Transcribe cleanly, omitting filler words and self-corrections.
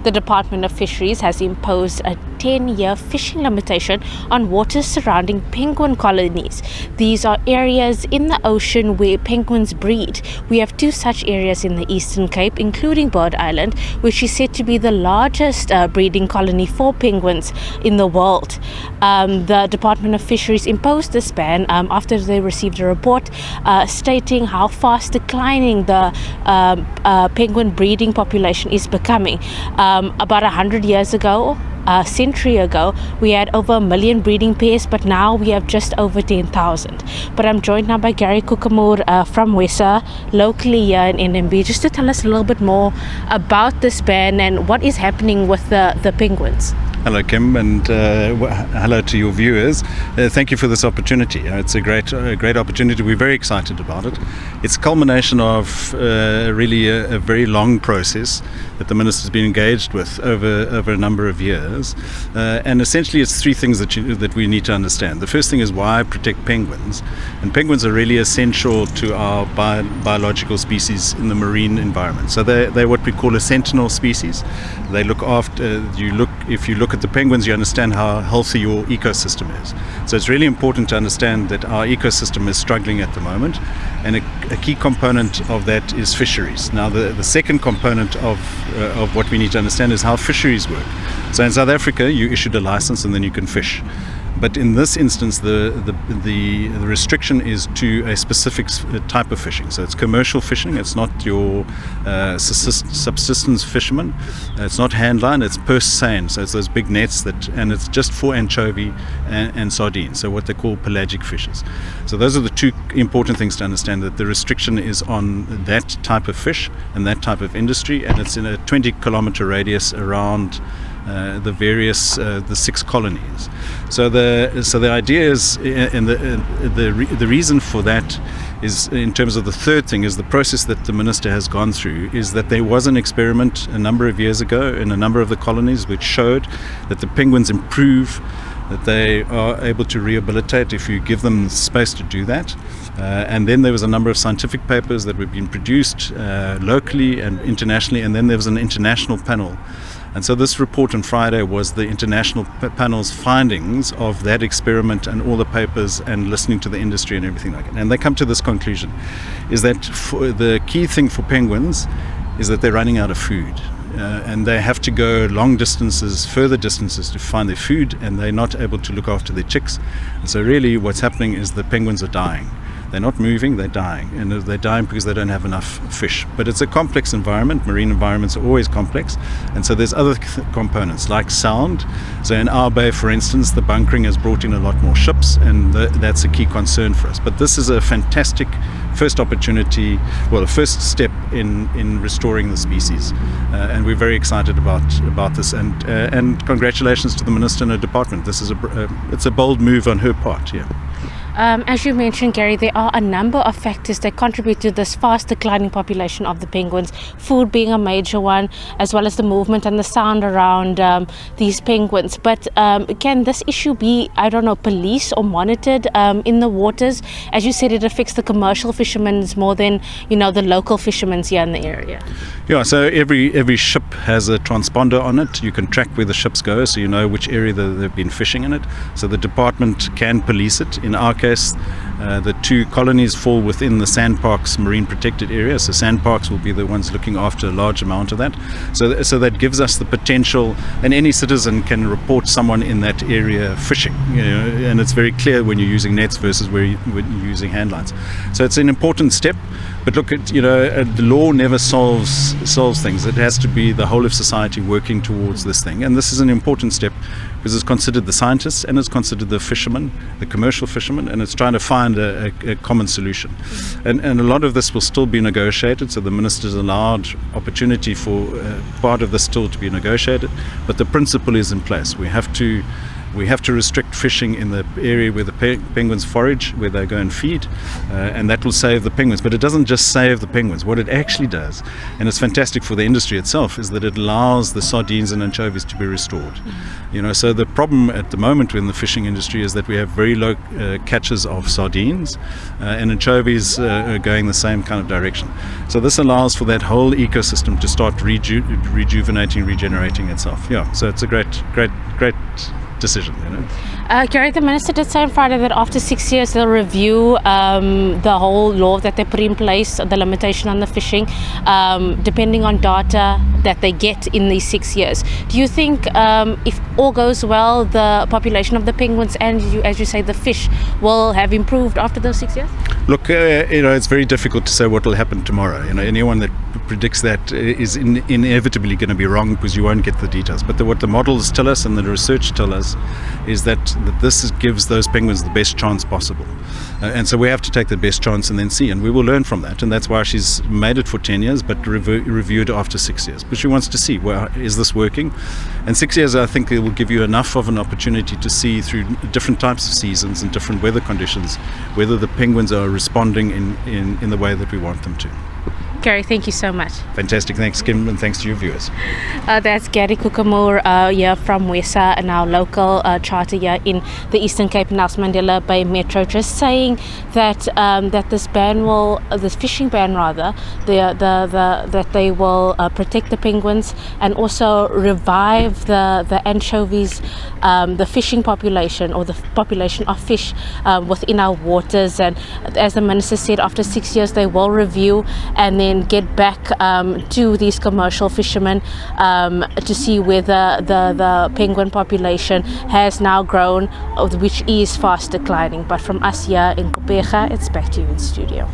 The Department of Fisheries has imposed a 10-year fishing limitation on waters surrounding penguin colonies. These are areas in the ocean where penguins breed. We have two such areas in the Eastern Cape, including Bird Island, which is said to be the largest breeding colony for penguins in the world. The Department of Fisheries imposed this ban after they received a report stating how fast declining the penguin breeding population is becoming. About 100 years ago, a century ago, we had over 1 million breeding pairs, but now we have just over 10,000. But I'm joined now by Gary Koekemoer from Wessa, locally here in NMB, just to tell us a little bit more about this ban and what is happening with the penguins. Hello, Kim, and hello to your viewers. Thank you for this opportunity. It's a great opportunity. We're very excited about it. It's a culmination of really a very long process that the Minister's been engaged with over a number of years. And essentially it's three things that we need to understand. The first thing is why protect penguins. And penguins are really essential to our biological species in the marine environment. So they're what we call a sentinel species. They look after, if you look at the penguins, you understand how healthy your ecosystem is. So it's really important to understand that our ecosystem is struggling at the moment, and a key component of that is fisheries. Now the second component of what we need to understand is how fisheries work. So in South Africa, you issued a license and then you can fish. But in this instance, the restriction is to a specific type of fishing. So it's commercial fishing. It's not your subsistence fishermen. It's not handline. It's purse seine. So it's those big nets and it's just for anchovy and sardines. So what they call pelagic fishes. So those are the two important things to understand, that the restriction is on that type of fish and that type of industry, and it's in a 20-kilometer radius around the 6 colonies. So the idea is, and the reason for that is, in terms of the third thing, is the process that the Minister has gone through, is that there was an experiment a number of years ago in a number of the colonies which showed that the penguins improve, that they are able to rehabilitate if you give them space to do that. And then there was a number of scientific papers that were being produced locally and internationally, and then there was an international panel. And so this report on Friday was the international panel's findings of that experiment and all the papers and listening to the industry and everything like that. And they come to this conclusion, is that the key thing for penguins is that they're running out of food. And they have to go long distances, further distances to find their food, and they're not able to look after their chicks. And so really what's happening is the penguins are dying. They're not moving, they're dying, and they're dying because they don't have enough fish. But it's a complex environment. Marine environments are always complex, and so there's other components like sound. So in our bay, for instance, the bunkering has brought in a lot more ships, and that's a key concern for us. But this is a fantastic first opportunity, well, a first step in restoring the species, and we're very excited about this. And congratulations to the Minister and her department. This is it's a bold move on her part. Yeah. As you mentioned, Gary, there are a number of factors that contribute to this fast declining population of the penguins, food being a major one, as well as the movement and the sound around these penguins. But can this issue be, policed or monitored in the waters? As you said, it affects the commercial fishermen more than, the local fishermen here in the area. Yeah, so every ship has a transponder on it. You can track where the ships go, so you know which area they've been fishing in it. So the department can police it. In our case, the 2 colonies fall within the sandparks marine protected area, so sandparks will be the ones looking after a large amount of that. So that gives us the potential, and any citizen can report someone in that area fishing, and it's very clear when you're using nets versus when you're using handlines. So it's an important step. But look, the law never solves things. It has to be the whole of society working towards this thing. And this is an important step because it's considered the scientists and it's considered the fishermen, the commercial fishermen, and it's trying to find a common solution. And a lot of this will still be negotiated, so the Minister's allowed opportunity for part of this still to be negotiated, but the principle is in place. We have to We have to restrict fishing in the area where the penguins forage, where they go and feed, and that will save the penguins. But it doesn't just save the penguins. What it actually does, and it's fantastic for the industry itself, is that it allows the sardines and anchovies to be restored. So the problem at the moment in the fishing industry is that we have very low catches of sardines, and anchovies are going the same kind of direction. So this allows for that whole ecosystem to start rejuvenating, regenerating itself. So it's a great decision. Gary, the minister did say on Friday that after 6 years they'll review the whole law that they put in place, the limitation on the fishing, depending on data that they get in these 6 years. Do you think if all goes well, the population of the penguins and, as you say, the fish will have improved after those 6 years? Look, it's very difficult to say what will happen tomorrow. Anyone that predicts that is inevitably going to be wrong, because you won't get the details. But what the models tell us and the research tell us is that this gives those penguins the best chance possible. And so we have to take the best chance and then see, and we will learn from that. And that's why she's made it for 10 years, but reviewed after 6 years. But she wants to see, well, is this working? And 6 years, I think, it will give you enough of an opportunity to see through different types of seasons and different weather conditions whether the penguins are responding in the way that we want them to. Gary, thank you so much. Fantastic. Thanks, Kim, and thanks to your viewers. That's Gary Koekemoer here from WESA, and our local charter here in the Eastern Cape, Nelson Mandela Bay Metro, just saying that that this fishing ban rather, that they will protect the penguins and also revive the anchovies, the fishing population, or the population of fish within our waters. And as the minister said, after 6 years they will review and then get back to these commercial fishermen to see whether the penguin population has now grown, which is fast declining. But from us here in Kopega, it's back to you in studio.